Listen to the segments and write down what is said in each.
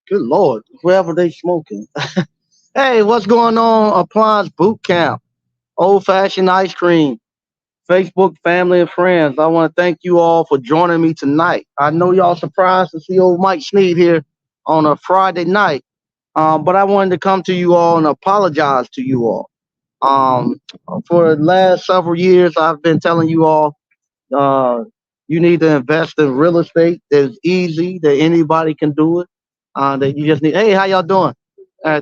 Good Lord, wherever they smoking. Hey, what's going on? Appliance Boot Camp, Old Fashioned Ice Cream, Facebook family and friends. I want to thank you all for joining me tonight. I know y'all surprised to see old Mike Sneed here on a Friday night, but I wanted to come to you all and apologize to you all. Um, for the last several years, I've been telling you all uh, you need to invest in real estate. That's easy. That anybody can do it. That you just need. Hey, how y'all doing?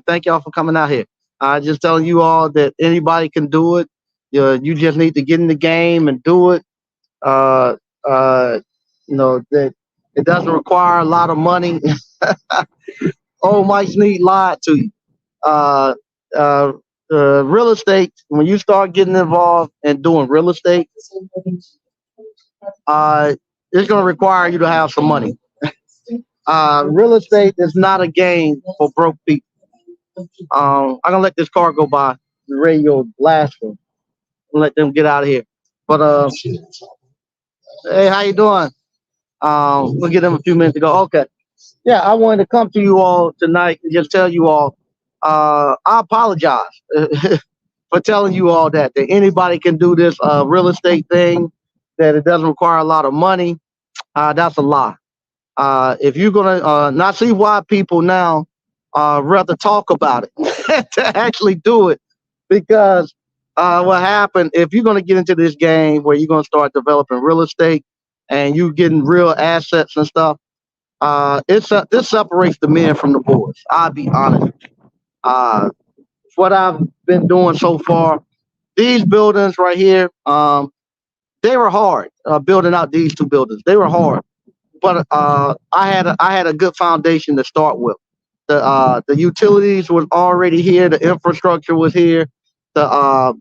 Thank y'all for coming out here. Just telling you all that anybody can do it. You just need to get in the game and do it. Uh, uh, that it doesn't require a lot of money. Oh, Mike Snead lied to you. Uh, uh, Real estate. When you start getting involved and doing real estate, uh, it's going to require you to have some money. Real estate is not a game for broke people. I'm gonna let this car go by. The radio blasting. Let them get out of here. But hey, how you doing? We'll give them a few minutes to go. Okay. Yeah, I wanted to come to you all tonight and just tell you all. I apologize for telling you all that anybody can do this real estate thing. That it doesn't require a lot of money. That's a lie. If you're gonna not see why people now rather talk about it to actually do it, because what happened if you're gonna get into this game where you're gonna start developing real estate and you getting real assets and stuff, this separates the men from the boys. I'll be honest. Uh, what I've been doing so far, these buildings right here, they were hard building out these two buildings. They were hard, but I had a good foundation to start with. The utilities was already here. The infrastructure was here. All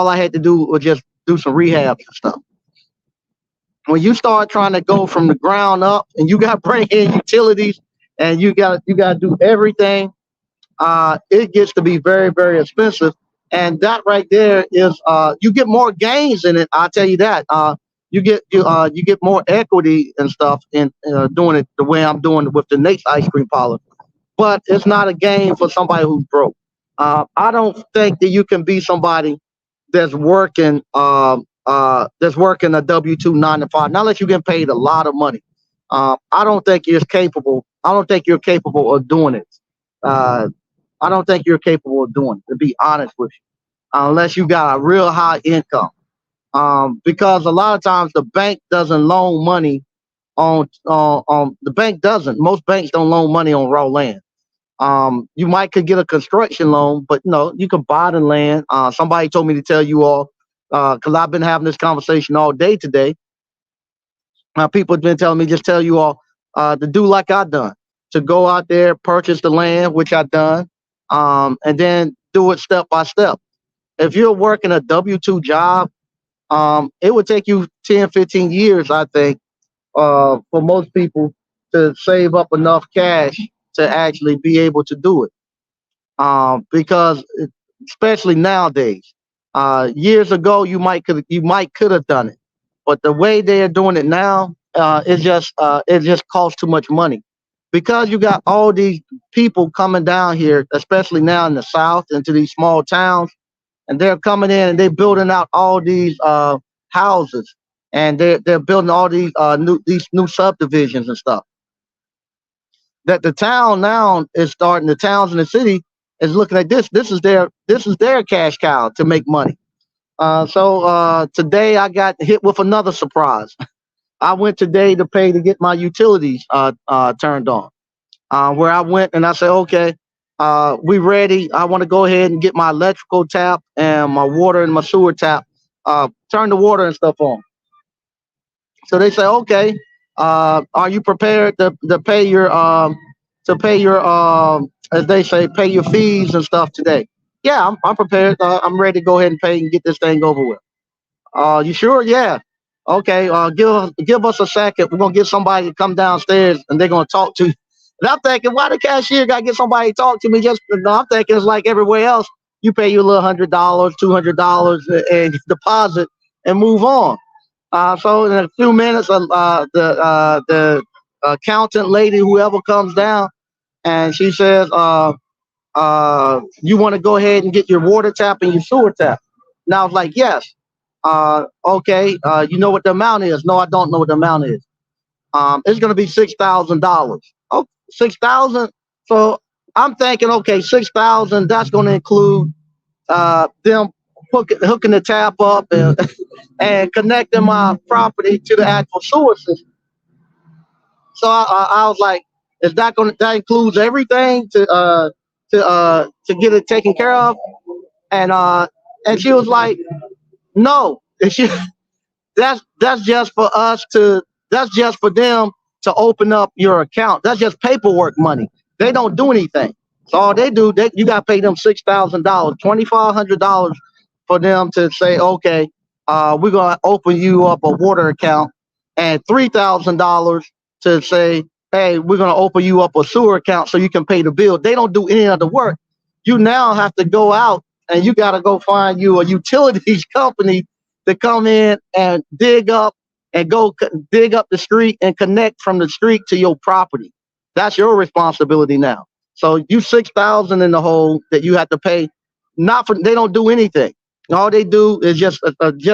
I had to do was just do some rehab and stuff. When you start trying to go from the ground up and you got to bring in utilities and you got to do everything, it gets to be very very expensive. And that right there is you get more gains in it. I'll tell you that. You get more equity and stuff in doing it the way I'm doing it with the Nate's ice cream parlor, but it's not a game for somebody who's broke. I don't think that you can be somebody that's working a W-2 9 to 5. Not unless you get paid a lot of money. I don't think you're capable. I don't think you're capable of doing it. Uh, I don't think you're capable of doing it. To be honest with you, unless you got a real high income. Because a lot of times the bank doesn't loan money on the bank doesn't. Most banks don't loan money on raw land. You might could get a construction loan, but no, you can buy the land. Somebody told me to tell you all because I've been having this conversation all day today. People have been telling me just tell you all to do like I done, to go out there, purchase the land, which I done, and then do it step by step. If you're working a W-2 job, it would take you 10, 15 years, I think, for most people to save up enough cash to actually be able to do it. Because especially nowadays, years ago you might could have done it, but the way they are doing it now, it just costs too much money. Because you got all these people coming down here, especially now in the South, into these small towns, and they're coming in and they're building out all these houses, and they're building all these new subdivisions and stuff. That the town now is starting. The towns in the city is looking at this. This is their cash cow to make money. So today I got hit with another surprise. I went today to pay to get my utilities turned on. Where I went and I said, okay, we ready. I want to go ahead and get my electrical tap and my water and my sewer tap. Turn the water and stuff on. So they say, okay, are you prepared to pay your as they say, pay your fees and stuff today? Yeah, I'm prepared. I'm ready to go ahead and pay and get this thing over with. You sure? Yeah. Okay. Give us a second. We're gonna get somebody to come downstairs and they're gonna talk to you. And I'm thinking, why the cashier got to get somebody to talk to me? Just no, I'm thinking it's like everywhere else. You pay your little $100, $200, and deposit and move on. So in a few minutes, the accountant lady, whoever comes down, and she says, you want to go ahead and get your water tap and your sewer tap. Now I was like, yes. Okay. You know what the amount is? No, I don't know what the amount is. It's going to be $6,000. Oh, 6,000. So I'm thinking, okay, 6,000. That's going to include them hooking the tap up and and connecting my property to the actual sewer system. So I was like, is that going to that includes everything to get it taken care of? And and she was like, no. And she, that's just for us to that's just for them to open up your account. That's just paperwork money. They don't do anything. So all they do, you got to pay them $6,000, $2,500 for them to say, okay, we're gonna open you up a water account, and $3,000 to say, hey, we're gonna open you up a sewer account so you can pay the bill. They don't do any of the work. You now have to go out and you got to go find you a utilities company to come in and dig up the street and connect from the street to your property. That's your responsibility now. So you 6,000 in the hole that you have to pay. Not for they don't do anything. All they do is just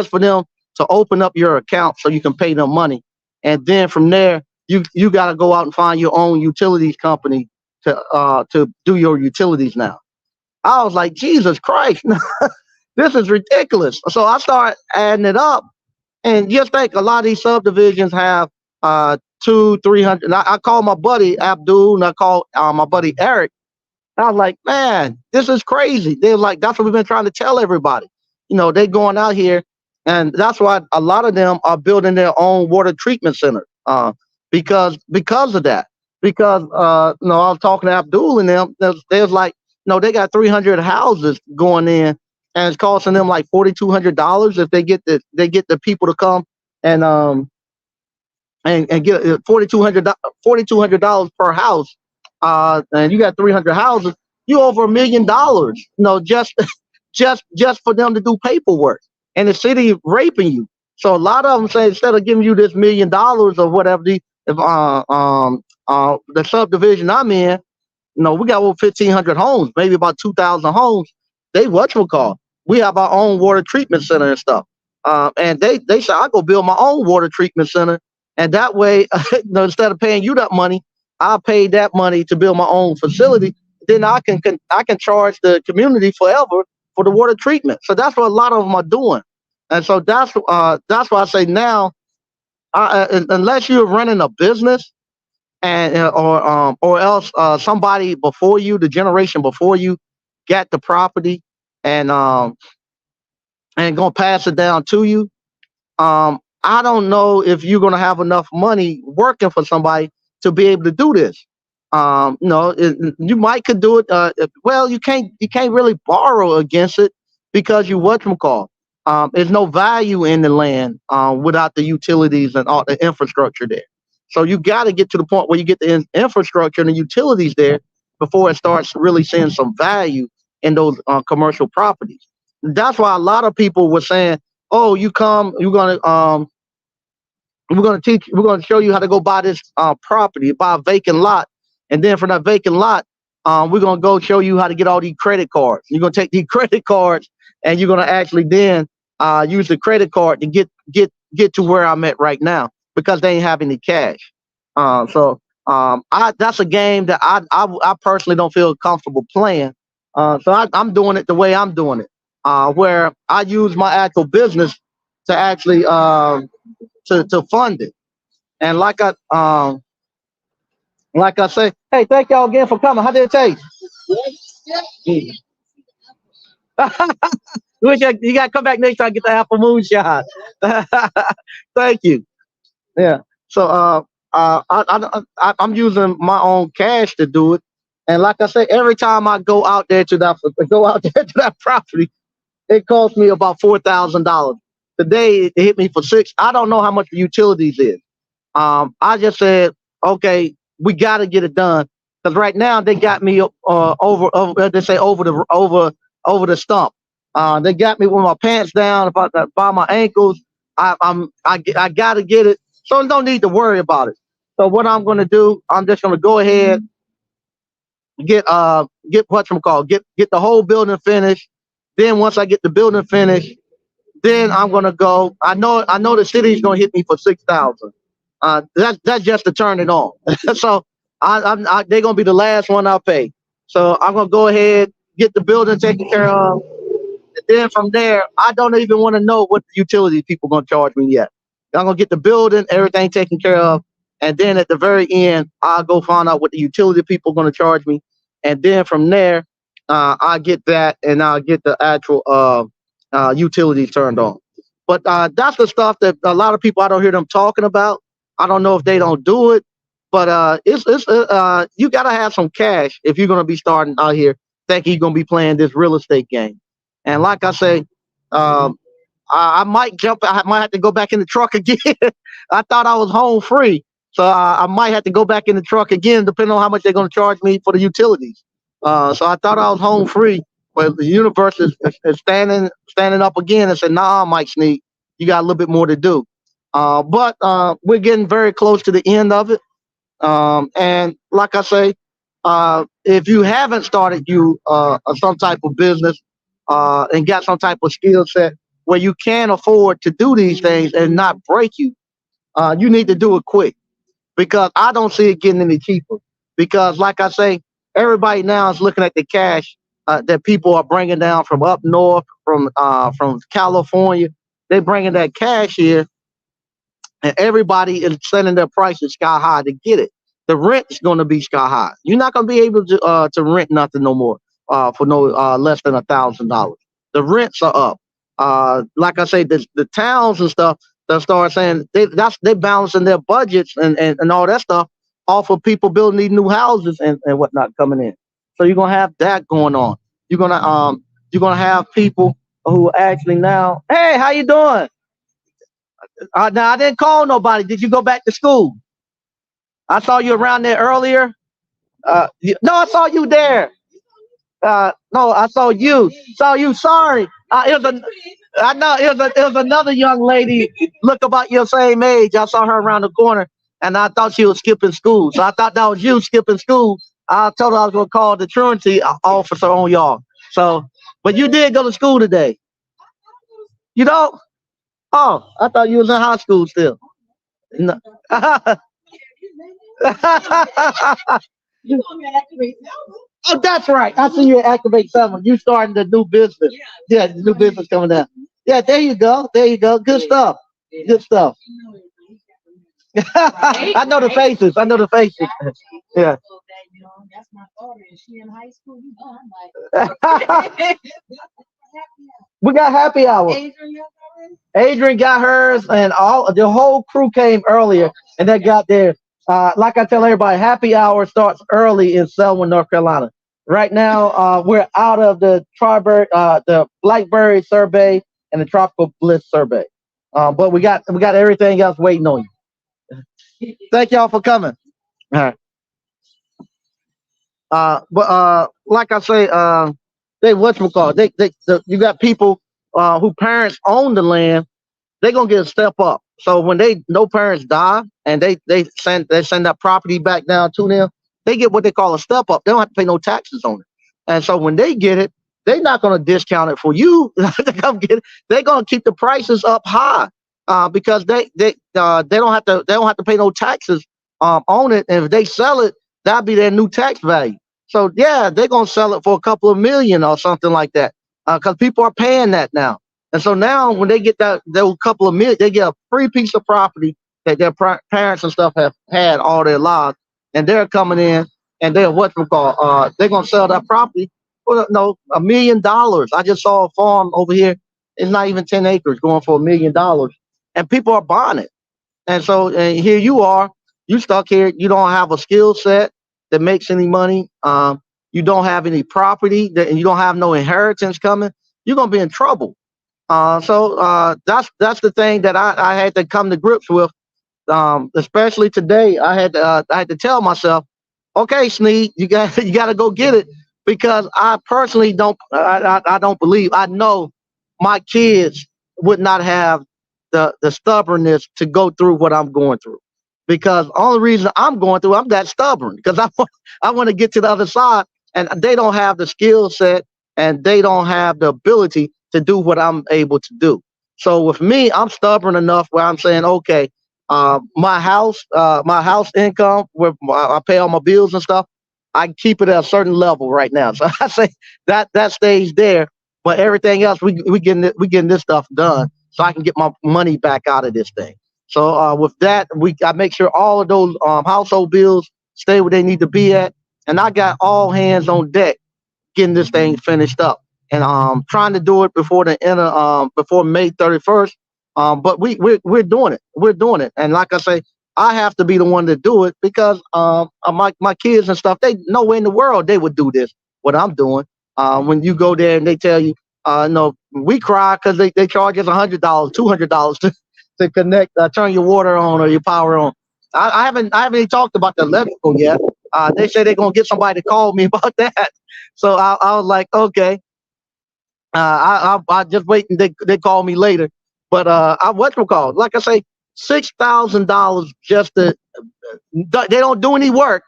for them to open up your account so you can pay them money, and then from there you got to go out and find your own utilities company to do your utilities now. I was like, Jesus Christ, this is ridiculous. So I started adding it up, and just think a lot of these subdivisions have two, 300. I called my buddy Abdul and I called my buddy Eric. And I was like, man, this is crazy. They're like, that's what we've been trying to tell everybody. They going out here, and that's why a lot of them are building their own water treatment center because of that. Because I was talking to Abdul and them. They was like, no, they got 300 houses going in, and it's costing them like $4,200 if they get the people to come and get $4,200 per house. And you got 300 houses, you over $1 million. Just just for them to do paperwork, and the city raping you. So a lot of them say instead of giving you this $1 million or whatever the subdivision I'm in, we got over 1,500 homes, maybe about 2,000 homes. They whatchamacallit. We have our own water treatment center and stuff. And they say I go build my own water treatment center, and that way, instead of paying you that money, I pay that money to build my own facility. Then I can charge the community forever for the water treatment. So that's what a lot of them are doing, and so that's why I say now, unless you're running a business and or else somebody before you, the generation before you, got the property and gonna pass it down to you. I don't know if you're gonna have enough money working for somebody to be able to do this. No, you might could do it. Well, you can't really borrow against it because you whatchamacallit. There's no value in the land without the utilities and all the infrastructure there. So you got to get to the point where you get the infrastructure and the utilities there before it starts really seeing some value in those commercial properties. That's why a lot of people were saying, "Oh, you come, we're gonna show you how to go buy this property, buy a vacant lot, and then from that vacant lot, we're gonna go show you how to get all these credit cards. You're gonna take these credit cards, and you're gonna actually then use the credit card to get to where I'm at right now because they ain't have any cash. That's a game that I personally don't feel comfortable playing. I'm doing it the way I'm doing it, where I use my actual business to actually to fund it. And like I say, hey, thank y'all again for coming. How did it taste? Mm. You got to come back next time and get the apple moonshine. Thank you. Yeah. So I'm using my own cash to do it. And like I say, every time I go out there to that property, it cost me about $4,000. Today it hit me for six. I don't know how much the utilities is. I just said, okay, we got to get it done because right now they got me over. They say over the stump. They got me with my pants down about by my ankles. I got to get it, so don't need to worry about it. So what I'm going to do, I'm just going to go ahead get whatchamacallit, get the whole building finished. Then once I get the building finished, then I'm gonna go. I know the city's gonna hit me for 6,000. That's just to turn it on. So they're gonna be the last one I pay. So I'm gonna go ahead, get the building taken care of, and then from there, I don't even want to know what the utility people gonna charge me yet. I'm gonna get the building, everything taken care of, and then at the very end, I'll go find out what the utility people gonna charge me, and then from there, I get that, and I'll get the actual utilities turned on. But that's the stuff that a lot of people, I don't hear them talking about. I don't know if they don't do it, but you gotta have some cash if you're gonna be starting out here thinking you're gonna be playing this real estate game. And like I say, um, I might jump. I might have to go back in the truck again. I thought I was home free, so I might have to go back in the truck again, depending on how much they're going to charge me for the utilities. So I thought I was home free, but the universe is standing up again and said, "Nah, Mike Snead, you got a little bit more to do." But we're getting very close to the end of it. And like I say, if you haven't started some type of business and got some type of skill set where you can afford to do these things and not break you, you need to do it quick because I don't see it getting any cheaper. Because like I say, everybody now is looking at the cash that people are bringing down from up north, from California. They're bringing that cash here, and everybody is setting their prices sky high to get it. The rent's going to be sky high. You're not going to be able to rent nothing no more for no less than $1,000. The rents are up. Like I say, the towns and stuff that start saying they balancing their budgets and all that stuff off of people building these new houses and whatnot coming in. So you're gonna have that going on. You're gonna have people who actually now, hey, how you doing? Now I didn't call nobody. Did you go back to school? I saw you around there earlier. No, I saw you there. No, I saw you. Saw you. Sorry. I know it was another young lady. Look about your same age. I saw her around the corner, and I thought she was skipping school. So I thought that was you skipping school. I told her I was gonna call the truancy officer on y'all. So, but you did go to school today. You know? Oh, I thought you was in high school still. No. Oh, that's right. I see you activate someone. You starting the new business. Yeah, the new business coming down. Yeah, there you go. There you go. Good stuff. Good stuff. I know the faces. I know the faces. Yeah. We got happy hour. Adrian got hers, and all the whole crew came earlier, and they got there. Like I tell everybody, happy hour starts early in Selwyn, North Carolina. Right now, we're out of the Blackberry survey and the Tropical Bliss survey, but we got everything else waiting on you. Thank y'all for coming. All right. But like I say, they whatchamacallit, you got people who parents own the land, they're gonna get a step up. So when they no parents die and they send that property back down to them, they get what they call a step up. They don't have to pay no taxes on it. And so when they get it, they're not gonna discount it for you to come get it. They're gonna keep the prices up high because they don't have to pay no taxes on it. And if they sell it, that'll be their new tax value. So yeah, they're gonna sell it for a couple of million or something like that because people are paying that now. And so now, when they get those couple of million, they get a free piece of property that their parents and stuff have had all their lives, and they're coming in and they're they're gonna sell that property for no $1 million. I just saw a farm over here; it's not even 10 acres, going for $1 million, and people are buying it. And so, and here you are, you stuck here. You don't have a skill set that makes any money. You don't have any property, and you don't have no inheritance coming. You're gonna be in trouble. So that's the thing that I had to come to grips with. Especially today, I had to tell myself, okay, Snead, you got to go get it because I personally I don't believe I know my kids would not have the stubbornness to go through what I'm going through. because only reason I'm going through, I'm that stubborn because I want to get to the other side, and they don't have the skill set and they don't have the ability to do what I'm able to do. So with me, I'm stubborn enough where I'm saying, okay, my house income, where I pay all my bills and stuff, I keep it at a certain level right now. So I say that stays there, but everything else, we getting this stuff done, so I can get my money back out of this thing. So with that, I make sure all of those household bills stay where they need to be at, and I got all hands on deck getting this thing finished up, and trying to do it before the end of before May 31st. But we're doing it. We're doing it, and like I say, I have to be the one to do it because my kids and stuff, they nowhere in the world they would do this what I'm doing. When you go there and they tell you, no, we cry because they charge us $100, $200 to connect, turn your water on or your power on. I haven't even talked about the electrical yet. They say they're gonna get somebody to call me about that. So I was like, okay, I just waiting. They call me later, but I what you call, like I say, $6,000 just to, they don't do any work,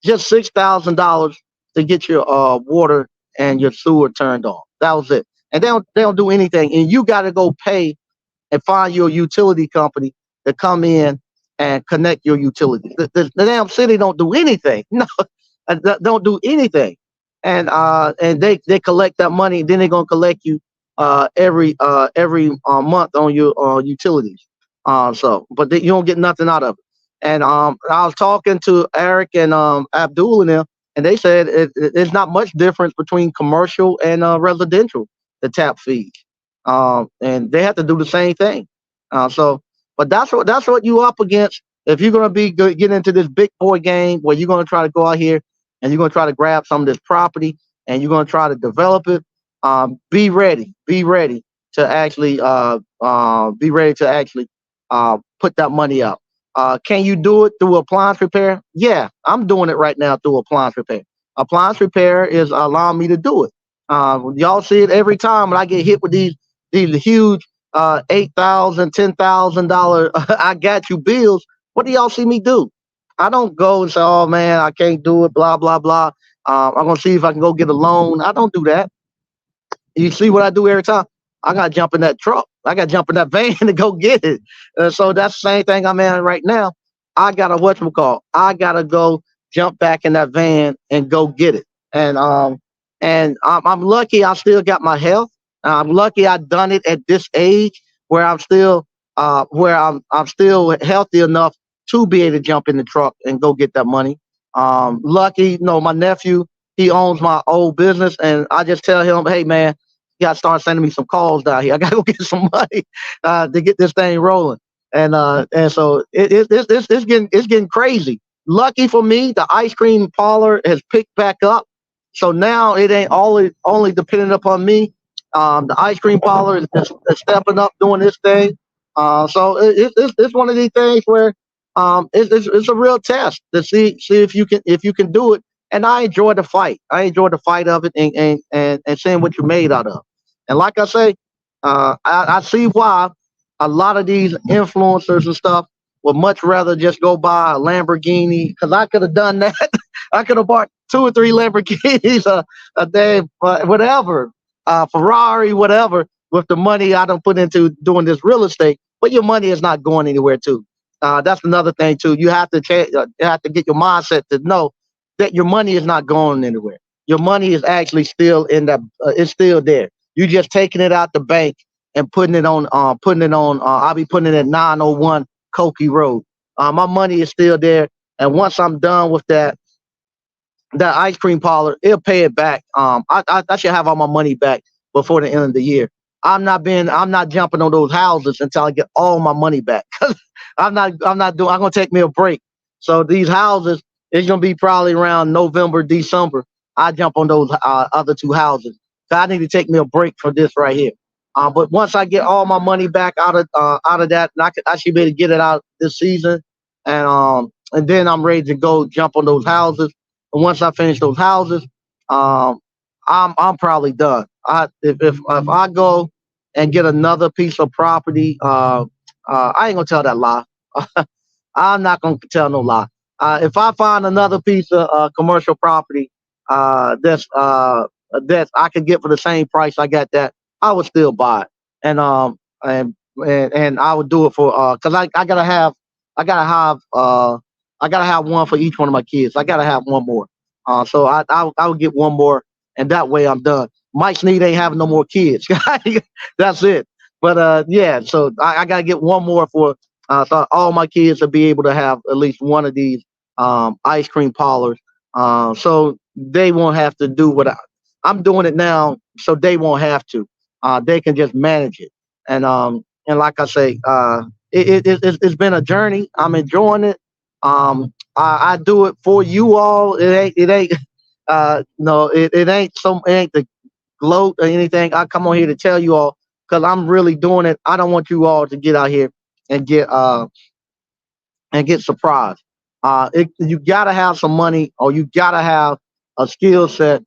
just $6,000 to get your water and your sewer turned on. That was it, and they don't do anything, and you got to go pay and find your utility company to come in and connect your utilities. The damn city don't do anything. No, don't do anything, and they collect that money. Then they're gonna collect you every month on your utilities. But you don't get nothing out of it. And I was talking to Eric and Abdul and they said it's not much difference between commercial and residential, the tap fees, and they have to do the same thing. So, but that's what you up against if you're gonna be get into this big boy game where you're gonna try to go out here and you're gonna try to grab some of this property and you're gonna try to develop it. Be ready. Be ready to actually put that money up. Can you do it through appliance repair? Yeah, I'm doing it right now through appliance repair. Appliance repair is allowing me to do it. Y'all see it every time when I get hit with these huge $8,000, $10,000 I got you bills. What do y'all see me do? I don't go and say, "Oh man, I can't do it." Blah blah blah. I'm gonna see if I can go get a loan. I don't do that. You see what I do every time? I got to jump in that truck. I got to jump in that van to go get it. So that's the same thing I'm in right now. I got to whatchamacall. I got to go jump back in that van and go get it. And I'm lucky I still got my health. I'm lucky I done it at this age where I'm still healthy enough to be able to jump in the truck and go get that money. Lucky, my nephew, he owns my old business, and I just tell him, hey man, you gotta start sending me some calls down here. I gotta go get some money to get this thing rolling. And so it's getting crazy. Lucky for me, the ice cream parlor has picked back up. So now it ain't only dependent upon me. The ice cream parlor is stepping up doing this thing. So it's one of these things where it's a real test to see if you can do it. And I enjoy the fight. I enjoy the fight of it and seeing what you're made out of. And like I say, I see why a lot of these influencers and stuff would much rather just go buy a Lamborghini because I could have done that. I could have bought two or three Lamborghinis a day, whatever, Ferrari, whatever, with the money I don't put into doing this real estate. But your money is not going anywhere too. That's another thing too. You have to you have to get your mindset to know that your money is not going anywhere. Your money is actually still in that. It's still there. You just taking it out the bank and putting it on. I'll be putting it at 901 Koki Road. My money is still there, and once I'm done with that ice cream parlor, it'll pay it back. I should have all my money back before the end of the year. I'm not jumping on those houses until I get all my money back. I'm gonna take me a break. So these houses, it's gonna be probably around November, December. I jump on those other two houses. So I need to take me a break from this right here. But once I get all my money back out of that, and I should be able to get it out this season, and then I'm ready to go jump on those houses. And once I finish those houses, um, I'm probably done. If I go and get another piece of property, I ain't gonna tell that lie. I'm not gonna tell no lie. If I find another piece of commercial property that's that I could get for the same price I got that, I would still buy it. And and I would do it for because I gotta have I gotta have one for each one of my kids. I gotta have one more. So I would get one more, and that way I'm done. Mike Sneed ain't having no more kids. That's it. But yeah, so I gotta get one more for so all my kids will be able to have at least one of these ice cream parlors. So they won't have to do what I'm doing it now, so they won't have to. They can just manage it. And like I say, it's been a journey. I'm enjoying it. I do it for you all. It ain't no, it ain't some it ain't the gloat or anything. I come on here to tell you all because I'm really doing it. I don't want you all to get out here and get surprised. You gotta have some money or you gotta have a skill set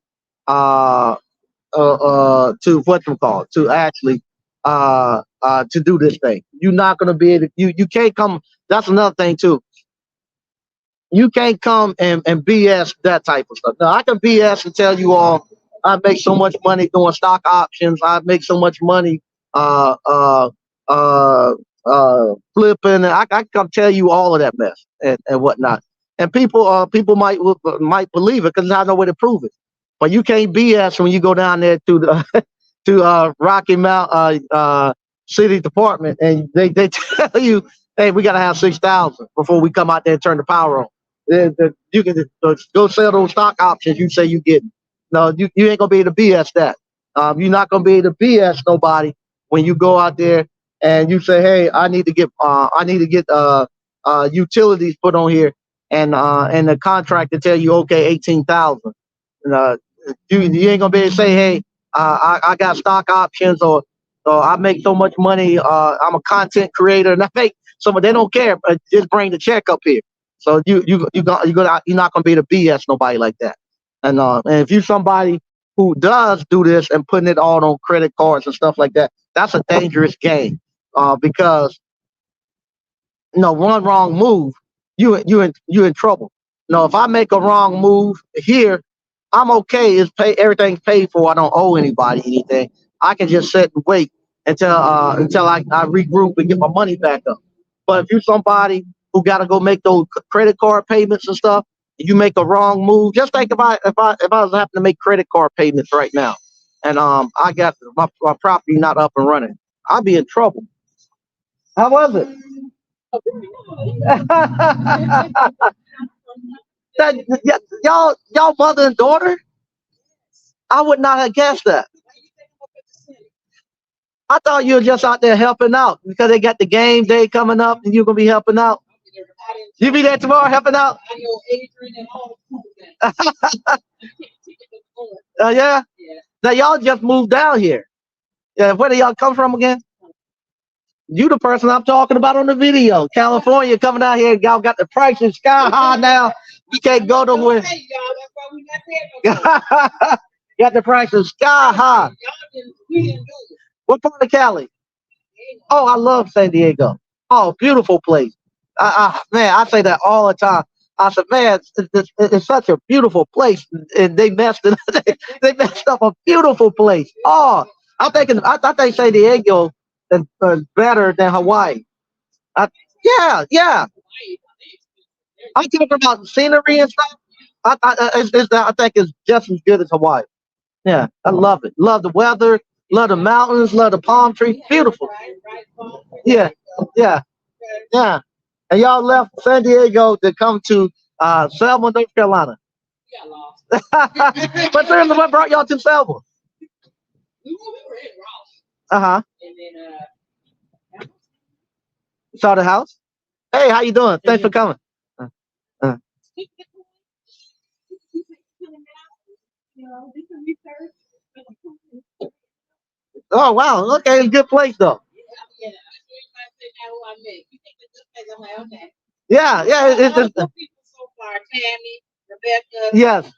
uh, to what you call to actually to do this thing. You're not gonna be able to, you can't come. That's another thing too. You can't come and BS that type of stuff. Now I can BS and tell you all I make so much money doing stock options. I make so much money uh uh uh flipping. I can tell you all of that mess and whatnot. And people might believe it because I know where to prove it. But you can't BS when you go down there to the to Rocky Mount City Department and they tell you, hey, we gotta have 6,000 before we come out there and turn the power on. You can go sell those stock options you say you get. No, you ain't gonna be able to BS that. You're not gonna be able to BS nobody when you go out there and you say, hey, I need to get utilities put on here and the contractor tell you okay 18,000. Uh, you ain't gonna be able to say, hey, I got stock options or I make so much money. I'm a content creator and I make so they don't care. But just bring the check up here. So you're not gonna be able to BS nobody like that. And if you somebody who does do this and putting it all on credit cards and stuff like that, that's a dangerous game. Because one wrong move, you in trouble. No, if I make a wrong move here, I'm okay. It's pay everything's paid for. I don't owe anybody anything. I can just sit and wait until I regroup and get my money back up. But if you're somebody who got to go make those credit card payments and stuff, and you make a wrong move, just think if I was having to make credit card payments right now, and I got my property not up and running, I'd be in trouble. How was it? Y'all mother and daughter? I would not have guessed that. I thought you were just out there helping out because they got the game day coming up and you're gonna be helping out. You be there tomorrow helping out? Yeah. Now y'all just moved down here. Yeah, where do y'all come from again? You the person I'm talking about on the video. California coming out here, y'all got the prices sky high now. You can't go nowhere. Got the prices sky high. What part of Cali? Oh, I love San Diego. Oh, beautiful place. Man, I say that all the time. I said, man, it's such a beautiful place, and they messed it. They messed up a beautiful place. Oh, I think San Diego is better than Hawaii. I, yeah, yeah. I'm talking about scenery and stuff. I think it's just as good as Hawaii. Yeah, I love it. Love the weather. Love the mountains. Love the palm trees. Beautiful. Yeah, yeah, yeah. And y'all left San Diego to come to Selma, North Carolina. But seriously, what brought y'all to Selma? Uh huh. Saw the house. Hey, how you doing? Thanks for coming. Uh, uh. Oh wow. Okay, it's a good place though. Yeah, yeah. Yes.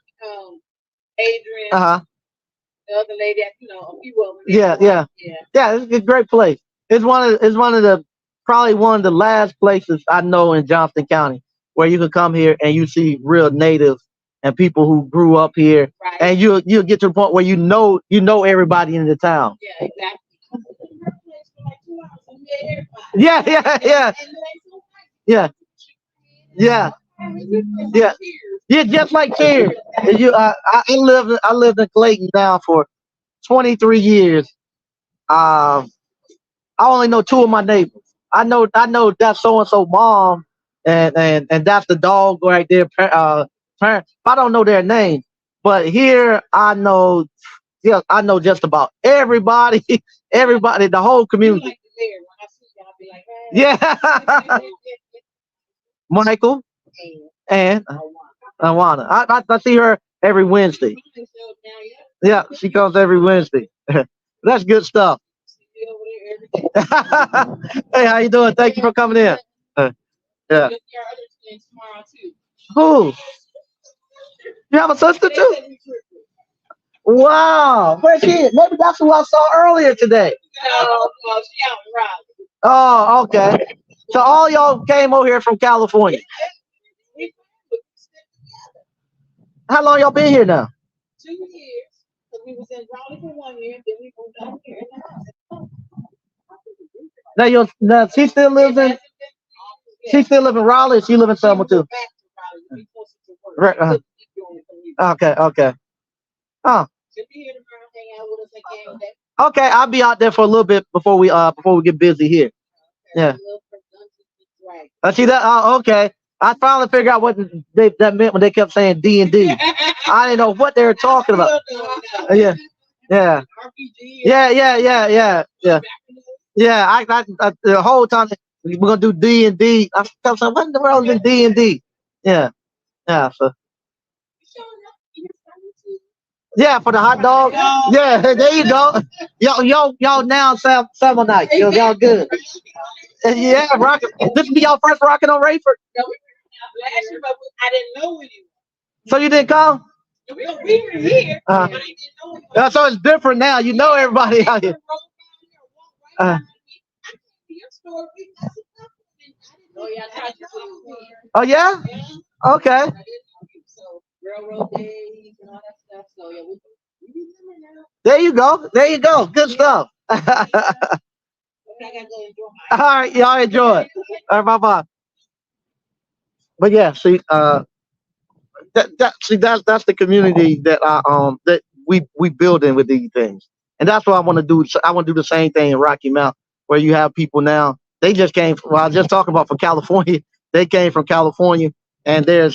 Uh huh. Yeah, yeah, yeah. It's a great place. It's one of the probably one of the last places I know in Johnston County where you can come here and you see real natives and people who grew up here, and you'll get to the point where you know everybody in the town. Yeah, exactly. Yeah, yeah, yeah, yeah, yeah, yeah. Yeah, just like here. I lived in Clayton now for 23 years. Um, I only know two of my neighbors. I know that's so and so mom, and that's the dog right there. Parent. I don't know their names, but here I know. Yeah, I know just about everybody. Everybody, the whole community. Yeah, Michael and Awana. I see her every Wednesday. Yeah, she comes every Wednesday. That's good stuff. Hey, how you doing? Thank you for coming in. Uh, yeah. Who? You have a sister too? Wow. Where's she? Maybe that's who I saw earlier today. Oh, okay. So all y'all came over here from California. How long y'all been here now? Now she still lives in Raleigh. She live in Selma too. Right, okay, okay. Oh, okay. I'll be out there for a little bit before we get busy here. Yeah. See that? Oh, okay. I finally figured out what that meant when they kept saying D&D. I didn't know what they were talking about. Yeah, yeah, yeah, yeah, yeah, yeah, yeah. Yeah, the whole time we're gonna do D&D. I kept saying, what in the world is D&D? Yeah, yeah. So yeah, for the hot dog. Yeah, there you go. Y'all now Salmon night. Y'all good. Yeah, rocking. This be y'all first rocking on Rayford. So you didn't come? Uh, so it's different now. You know everybody out here. Uh, oh yeah? Okay. There you go. There you go. Good stuff. All right, y'all enjoy it. All right, bye bye. But yeah, see, that's the community that we build in with these things, and that's what I want to do. So I want to do the same thing in Rocky Mount, where you have people now. They just came. Well, I was just talking about from California. They came from California, and they're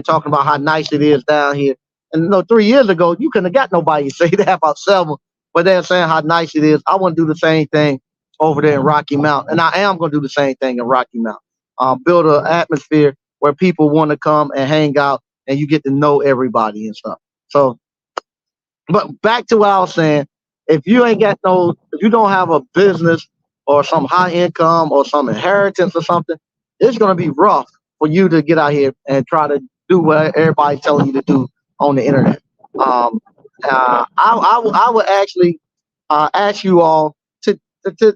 talking about how nice it is down here. And 3 years ago, you couldn't have got nobody to say that about Selma, but they're saying how nice it is. I want to do the same thing over there in Rocky Mount, and I am going to do the same thing in Rocky Mount. Build an atmosphere where people want to come and hang out and you get to know everybody and stuff. So, but back to what I was saying, if you don't have a business or some high income or some inheritance or something, it's going to be rough for you to get out here and try to do what everybody's telling you to do on the internet. Um, I would actually ask you all to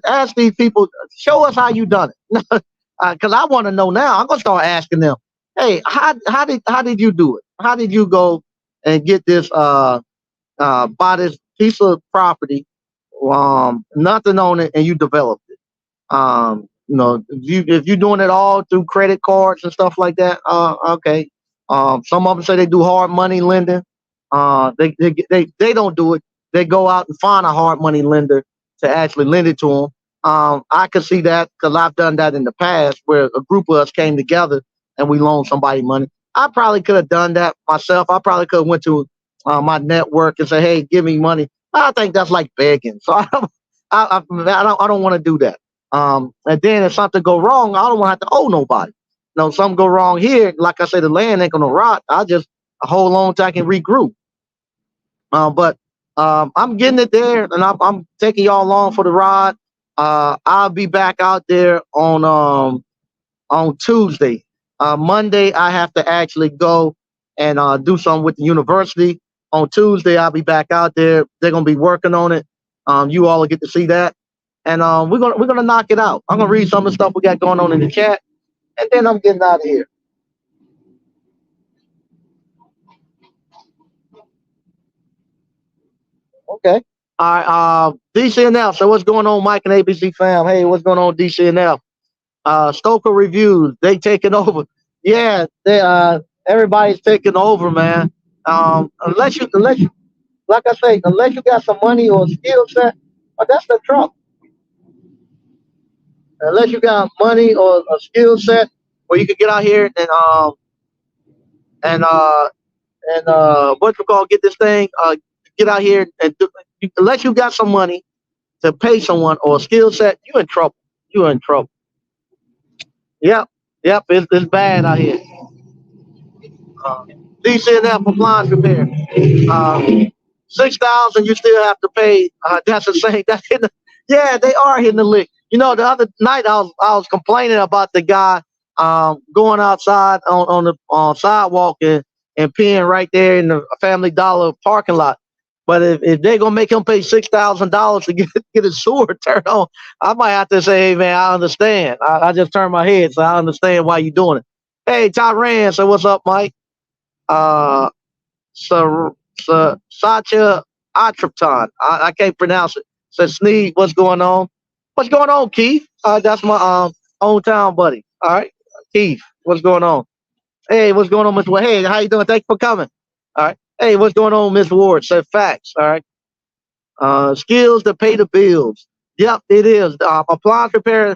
ask these people, show us how you done it. Because I want to know now. I'm gonna start asking them, hey, how did you do it? How did you go and get this buy this piece of property, nothing on it, and you developed it? If you're doing it all through credit cards and stuff like that, okay. Some of them say they do hard money lending. They don't do it. They go out and find a hard money lender to actually lend it to them. I could see that because I've done that in the past where a group of us came together and we loaned somebody money. I probably could have done that myself. I probably could have went to my network and say, "Hey, give me money." I think that's like begging. So I don't want to do that. And then if something go wrong, I don't want to have to owe nobody. Something go wrong here. Like I said, the land ain't gonna rot. I just hold on till I can regroup. But I'm getting it there, and I'm taking y'all along for the ride. I'll be back out there on Tuesday. Monday, I have to actually go and do something with the university. On Tuesday, I'll be back out there. They're gonna be working on it. You all will get to see that. and we're gonna knock it out. I'm gonna read some of the stuff we got going on in the chat, and then I'm getting out of here. Okay. All right. DCNL. So what's going on, Mike and ABC fam? Hey, what's going on, DCNL? Stoker reviews. They taking over. Yeah, they everybody's taking over, man. Unless you like I say, unless you got some money or skill set, that's the Trump. Unless you got money or a skill set where you can get out here and what you call get this thing get out here and unless you got some money to pay someone or a skill set, you in trouble. You in trouble. Yep, yep, it's bad out here. Uh, DCNF appliance repair. Uh, 6,000, you still have to pay. That's the same. That's hitting. Yeah, they are hitting the lick. You know, the other night I was complaining about the guy going outside on the sidewalk and peeing right there in the Family Dollar parking lot. But if they're gonna make him pay $6,000 to get his sewer turned on, I might have to say, hey man, I understand. I just turned my head, so I understand why you're doing it. Hey, Tyran, so what's up, Mike? Uh, Sacha Atropton. I can't pronounce it. Says Sneed, what's going on? What's going on, Keith? That's my hometown buddy. All right, Keith, what's going on? Hey, what's going on, Miss Ward? Hey, how you doing? Thanks for coming. All right. Hey, what's going on, Miss Ward? Said facts. All right. Skills to pay the bills. Yep, it is. Appliance repair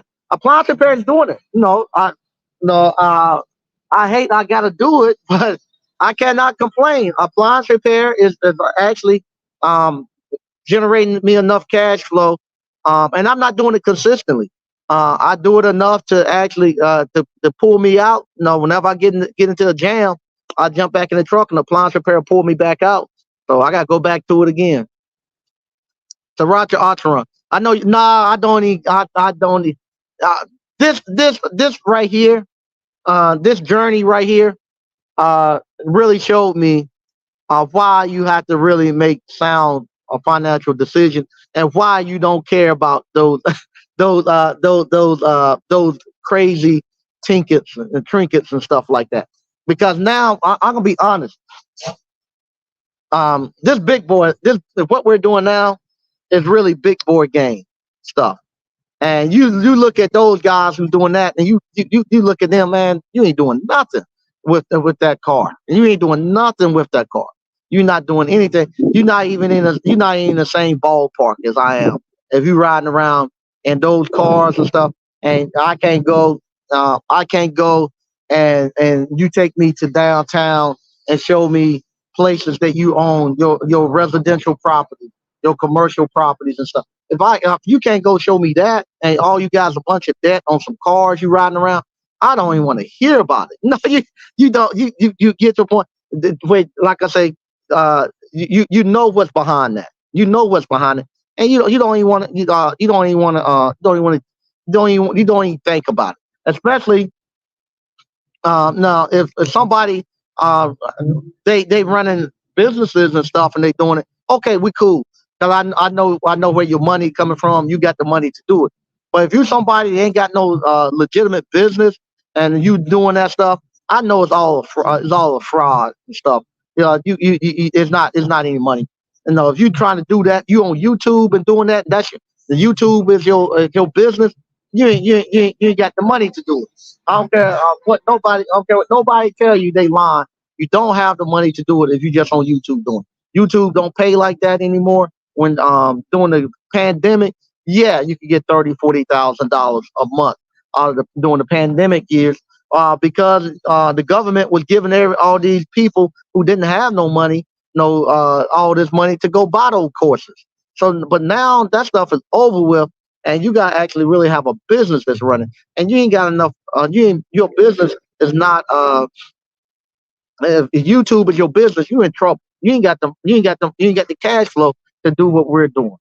is doing it. No, I hate I gotta do it, but I cannot complain. Appliance repair is actually um, generating me enough cash flow, and I'm not doing it consistently. I do it enough to actually to pull me out. Whenever I get into a jam, I jump back in the truck and the appliance repair pull me back out. So I gotta go back to it again. To Roger Archeron. I know. Nah, I don't. I don't. This right here. This journey right here. Really showed me why you have to really make sound financial decisions and why you don't care about those those crazy trinkets and stuff like that. Because now I'm gonna be honest. This big boy, this what we're doing now is really big boy game stuff. And you look at those guys who's doing that, and you look at them, man. You ain't doing nothing with that car. You ain't doing nothing with that car. You're not doing anything. You're not in the same ballpark as I am. If you riding around in those cars and stuff, and I can't go and you take me to downtown and show me places that you own, your residential property, your commercial properties and stuff. If you can't go show me that, and all you guys a bunch of debt on some cars you riding around, I don't even want to hear about it. No, you don't you get to a point where, like I say, you know what's behind that. You know what's behind it, and you don't even want to you don't even want to you don't even think about it. Especially now if somebody they running businesses and stuff and they doing it, okay, we cool. Cause I know where your money coming from. You got the money to do it. But if you somebody that ain't got no legitimate business and you doing that stuff, I know it's all a fraud and stuff. It's not any money. If you trying to do that, you on YouTube and doing that. The YouTube is your business. You ain't got the money to do it. I don't care I don't care what nobody tell you they lying. You don't have the money to do it if you just on YouTube doing it. YouTube don't pay like that anymore. When during the pandemic, yeah, you could get $30,000-$40,000 a month out of during the pandemic years, because the government was giving all these people who didn't have no money, all this money to go buy those courses. So, but now that stuff is over with, and you got to actually really have a business that's running, and you ain't got enough. Your business is not. If YouTube is your business, you in trouble. You ain't got the cash flow to do what we're doing.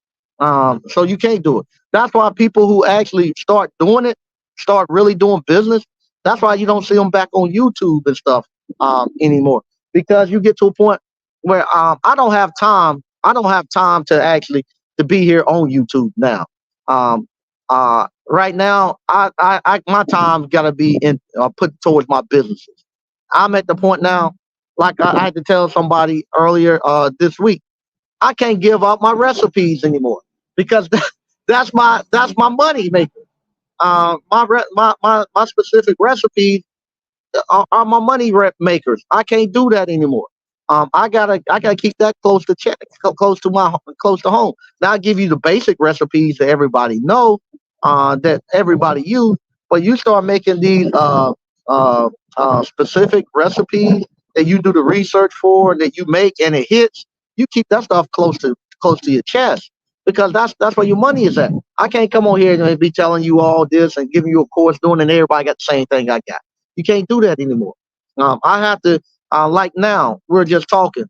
So you can't do it. That's why people who actually start doing it, start really doing business. That's why you don't see them back on YouTube and stuff anymore, because you get to a point where I don't have time. I don't have time to actually to be here on YouTube now. Right now, my time got to be in put towards my businesses. I'm at the point now, like I had to tell somebody earlier this week, I can't give out my recipes anymore because that's my money maker. My specific recipes are my money makers. I can't do that anymore. I gotta keep that close to check, close to home. Now I give you the basic recipes that everybody know, that everybody use, but you start making these uh, specific recipes that you do the research for, that you make and it hits. You keep that stuff close to your chest because that's where your money is at. I can't come on here and be telling you all this and giving you a course doing, and everybody got the same thing I got. You can't do that anymore. I have to, like now, we're just talking.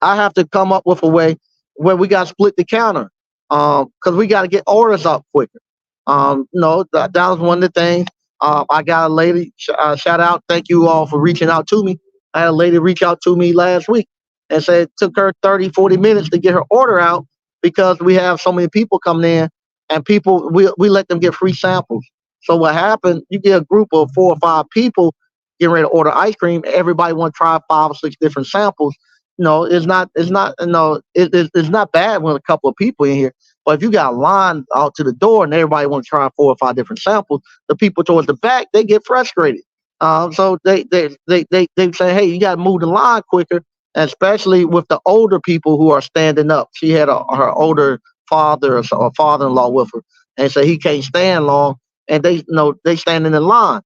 I have to come up with a way where we got to split the counter because we got to get orders up quicker. No, that was one of the things. I got a lady, shout out, thank you all for reaching out to me. I had a lady reach out to me last week and said it took her 30, 40 minutes to get her order out because we have so many people coming in and we let them get free samples. So what happened, you get a group of 4 or 5 people getting ready to order ice cream. Everybody want to try 5 or 6 different samples. No, it's not no, it's not bad when a couple of people in here. But if you got a line out to the door and everybody want to try 4 or 5 different samples, the people towards the back they get frustrated. So they say, hey, you got to move the line quicker, and especially with the older people who are standing up. She had her older father or father-in-law with her, and so he can't stand long, and they stand in the line.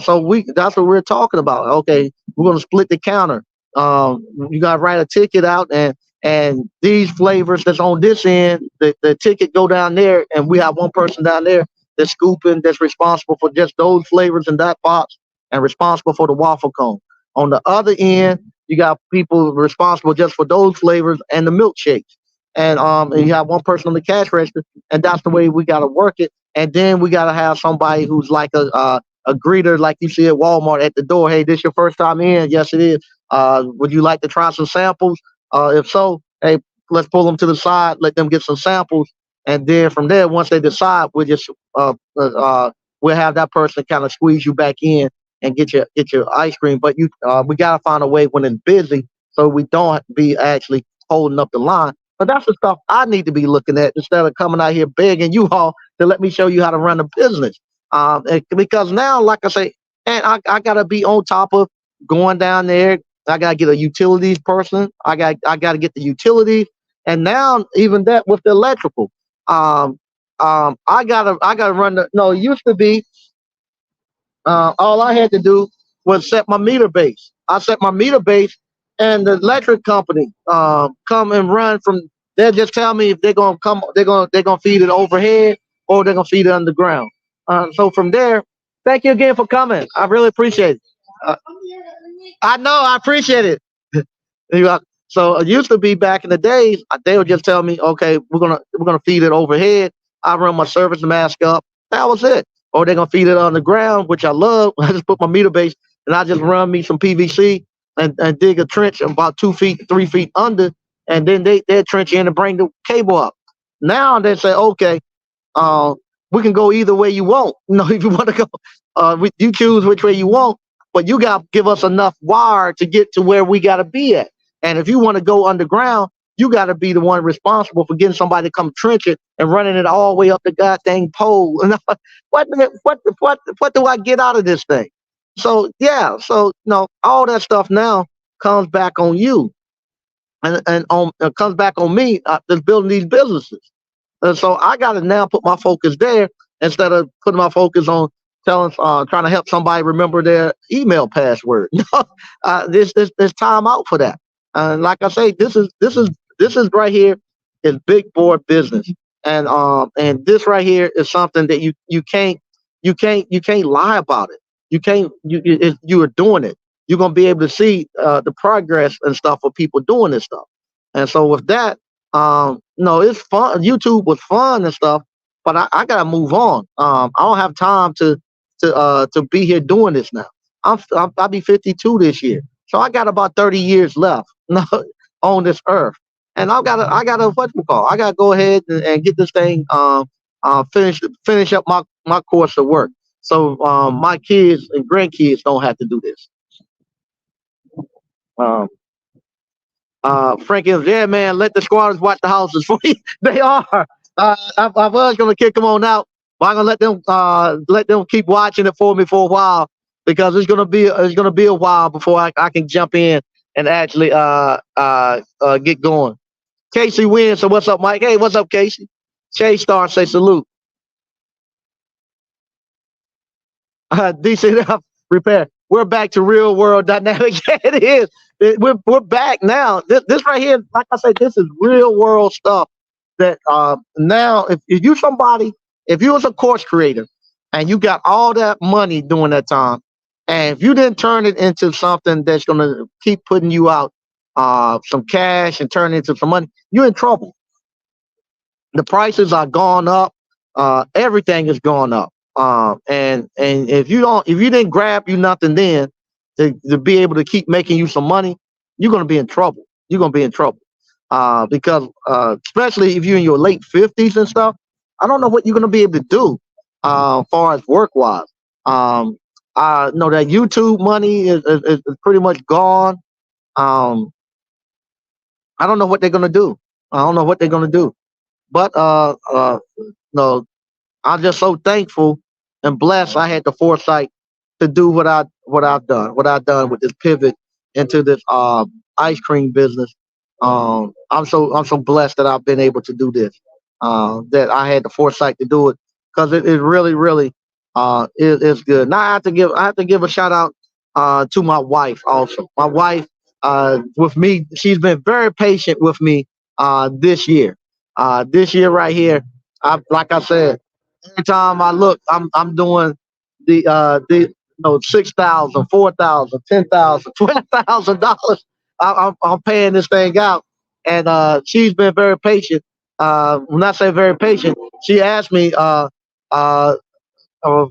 So we that's what we're talking about. Okay, we're gonna split the counter. You got to write a ticket out, and these flavors that's on this end, the ticket go down there, and we have one person down there that's scooping, that's responsible for just those flavors in that box, and responsible for the waffle cone. On the other end, you got people responsible just for those flavors and the milkshakes. And you have one person on the cash register, and that's the way we got to work it. And then we got to have somebody who's like a greeter, like you see at Walmart at the door. Hey, this your first time in? Yes, it is. Would you like to try some samples? If so, hey, let's pull them to the side, let them get some samples, and then from there, once they decide, we'll have that person kind of squeeze you back in and get your ice cream. But we gotta find a way when it's busy, so we don't be actually holding up the line. But that's the stuff I need to be looking at instead of coming out here begging you all to let me show you how to run a business. Because now, like I say, and I gotta be on top of going down there. I gotta get a utilities person. I gotta get the utilities, and now even that with the electrical. Um, I gotta run the. No, it used to be all I had to do was set my meter base. I set my meter base, and the electric company come and run from. They'll just tell me if they're gonna come. They're gonna feed it overhead or they're gonna feed it underground. So from there, thank you again for coming. I really appreciate it. Uh, I know I appreciate it. So it used to be back in the days, they would just tell me, okay, we're gonna feed it overhead. I run my service mask up. That was it. Or they're gonna feed it on the ground, which I love. I just put my meter base and I just run me some PVC and dig a trench about 2 feet, 3 feet under, and then they trench in and bring the cable up. Now they say, okay, uh, we can go either way you want. If you want to go, you choose which way you want, but you got to give us enough wire to get to where we got to be at. And if you want to go underground, you got to be the one responsible for getting somebody to come trench it and running it all the way up the goddamn pole. And I'm like, what do I get out of this thing? So yeah, so no, all that stuff now comes back on you, and comes back on me that's building these businesses. And so I got to now put my focus there instead of putting my focus on trying to help somebody remember their email password. There's time out for that. And like I say, this is right here is big boy business, and this right here is something that you can't lie about it. You can't you are doing it. You're gonna be able to see the progress and stuff of people doing this stuff. And so with that, no, it's fun. YouTube was fun and stuff, but I gotta move on. I don't have time to be here doing this now. I'll be 52 this year, so I got about 30 years left on this earth, and I gotta what you call I gotta go ahead and get this thing finish up my course of work. So my kids and grandkids don't have to do this. Um, Frankie, yeah, man, let the squatters watch the houses for you. They are. I was gonna kick them on out, but I'm gonna let them keep watching it for me for a while because it's gonna be a while before I can jump in and actually get going. Casey wins. So what's up, Mike? Hey, what's up, Casey? Shay Star say salute. DC repair. We're back to real world dynamics. It is. We're back now. This right here, like I said, this is real world stuff. That now, if you somebody, if you was a course creator, and you got all that money during that time, and if you didn't turn it into something that's gonna keep putting you out some cash and turn it into some money, you're in trouble. The prices are gone up. Everything is gone up. And if you didn't grab you nothing then to be able to keep making you some money, you're gonna be in trouble. You're gonna be in trouble. Because especially if you're in your late 50s and stuff, I don't know what you're gonna be able to do as far as work wise. I know that YouTube money is pretty much gone. Um, I don't know what they're gonna do. I don't know what they're gonna do. But no, I'm just so thankful and blessed I had the foresight to do what I've done with this pivot into this ice cream business. I'm so blessed that I've been able to do this. That I had the foresight to do it because it really is good. Now I have to give a shout out to my wife also. My wife with me, she's been very patient with me this year. This year right here, like I said, every time I look, I'm doing the $6,000, $4,000, $10,000, $12,000. I'm paying this thing out, and she's been very patient. When I say very patient, she asked me, uh,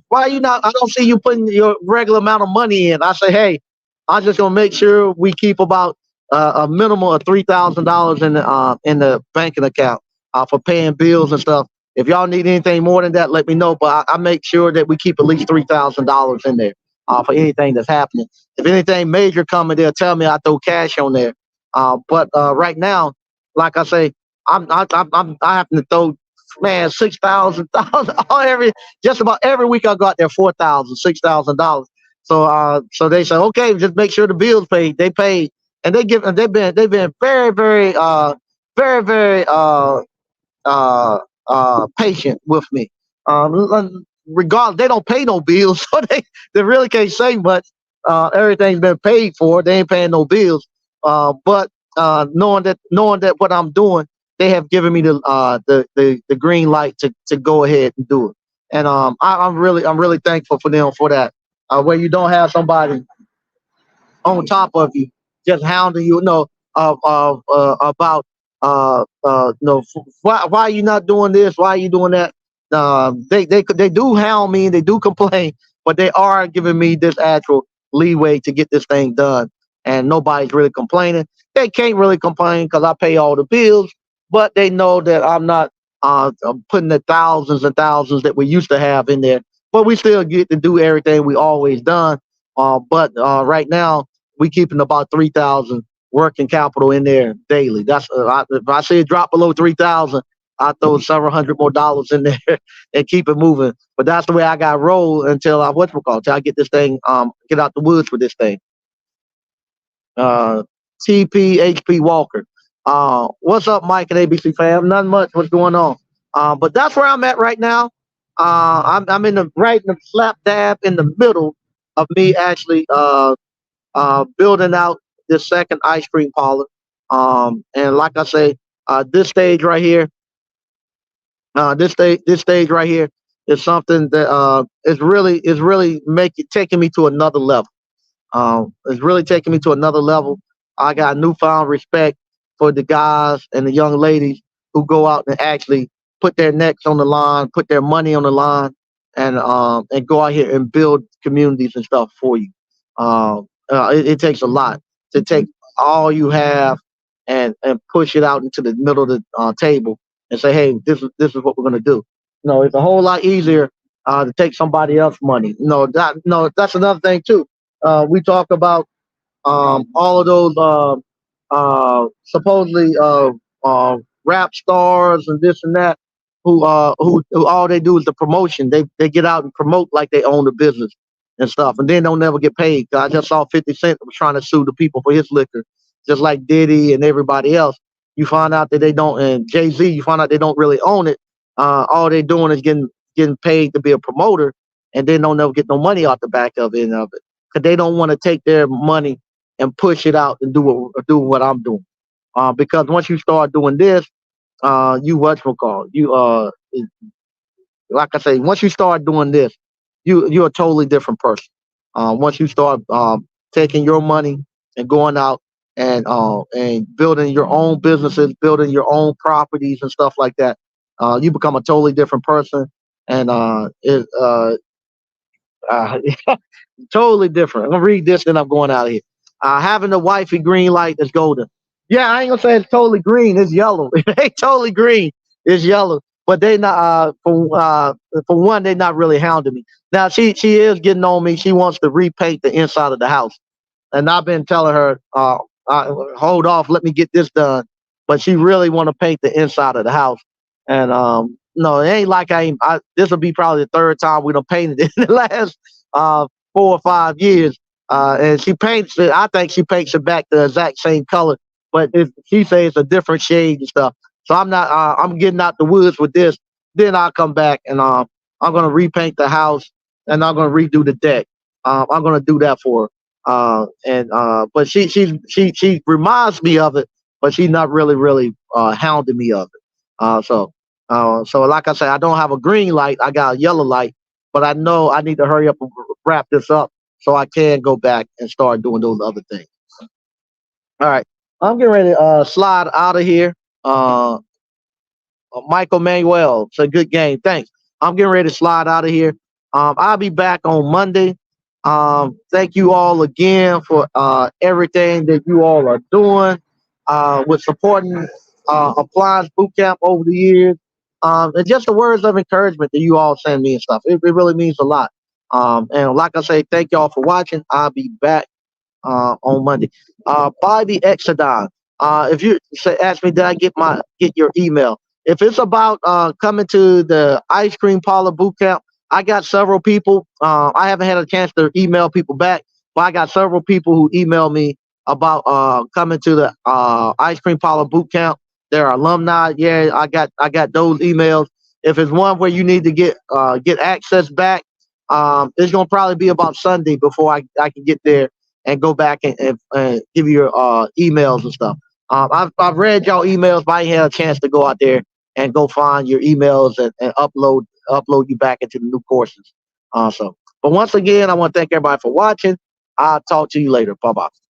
"Why you not? I don't see you putting your regular amount of money in." I say, "Hey, I'm just gonna make sure we keep about a minimum of $3,000 in the banking account for paying bills and stuff. If y'all need anything more than that, let me know. But I make sure that we keep at least $3,000 in there for anything that's happening. If anything major coming, they'll tell me I throw cash on there. But right now, like I say, I happen to throw man 6,000 every just about every week. I got there 4,000, $6,000. So they say okay, just make sure the bills paid. They paid, and they've been very patient with me. Regardless, they don't pay no bills, so they really can't say much. Everything's been paid for. They ain't paying no bills. But knowing that what I'm doing, they have given me the green light to go ahead and do it. And I'm really thankful for them for that. Where you don't have somebody on top of you, just hounding you, about why are you not doing this? Why are you doing that? They do hound me and they do complain, but they are giving me this actual leeway to get this thing done, and nobody's really complaining. They can't really complain because I pay all the bills, but they know that I'm not putting the thousands and thousands that we used to have in there. But we still get to do everything we always done. But right now we keeping about 3,000 working capital in there daily. If I see it drop below 3,000, I throw several hundred more dollars in there and keep it moving. But that's the way I got rolled until until I get this thing get out the woods with this thing. Uh, TPHP Walker. What's up, Mike and ABC fam? Nothing much. What's going on? But that's where I'm at right now. I'm in the right in the slap dab in the middle of me actually building out this second ice cream parlor. And like I say, this stage right here, this stage right here is something that is really making taking me to another level. It's really taking me to another level. I got newfound respect for the guys and the young ladies who go out and actually put their necks on the line, put their money on the line, and go out here and build communities and stuff for you. It takes a lot to take all you have and push it out into the middle of the table and say, hey, this is what we're gonna do. No, it's a whole lot easier to take somebody else's money. No, that's another thing too. We talk about all of those supposedly rap stars and this and that who all they do is the promotion. They get out and promote like they own the business and stuff, and then they'll never get paid. 'Cause I just saw 50 Cent was trying to sue the people for his liquor, just like Diddy and everybody else. You find out that they don't, and Jay-Z, you find out they don't really own it. All they're doing is getting paid to be a promoter, and then don't never get no money out the back of it because they don't want to take their money and push it out and do what I'm doing. Because once you start doing this, you whatchamacallit, like I say, once you start doing this, you're a totally different person. Once you start taking your money and going out and building your own businesses, building your own properties and stuff like that, you become a totally different person, and uh, totally different. I'm gonna read this, then I'm going out of here. Having a wifey green light is golden. Yeah, I ain't gonna say it's totally green. It's yellow. It ain't totally green. It's yellow. But they not for one, they not really hounding me. Now she is getting on me. She wants to repaint the inside of the house, and I've been telling her, hold off, let me get this done. But she really want to paint the inside of the house, and no, it ain't like I ain't. This will be probably the third time we done painted it in the last 4 or 5 years. And she paints it. I think she paints it back the exact same color, but she says it's a different shade and stuff. So I'm not. I'm getting out the woods with this. Then I'll come back and I'm gonna repaint the house and I'm gonna redo the deck. I'm gonna do that for her. And but she reminds me of it, but she's not really hounding me of it. So like I said, I don't have a green light. I got a yellow light, but I know I need to hurry up and wrap this up so I can go back and start doing those other things. All right, I'm getting ready to slide out of here. Uh, Michael Manuel, it's a good game. Thanks. I'm getting ready to slide out of here. I'll be back on Monday. Thank you all again for everything that you all are doing with supporting Appliance Bootcamp over the years. And just the words of encouragement that you all send me and stuff. It really means a lot. And like I say, thank y'all for watching. I'll be back on Monday. Buy the Exodon. If you ask me, did I get your email? If it's about coming to the ice cream parlor boot camp, I got several people. I haven't had a chance to email people back, but I got several people who email me about coming to the ice cream parlor boot camp. They're alumni. Yeah, I got those emails. If it's one where you need to get access back, it's gonna probably be about Sunday before I can get there and go back and give you your emails and stuff. I've read y'all emails, but I ain't had a chance to go out there and go find your emails and upload you back into the new courses. But once again, I want to thank everybody for watching. I'll talk to you later. Bye bye.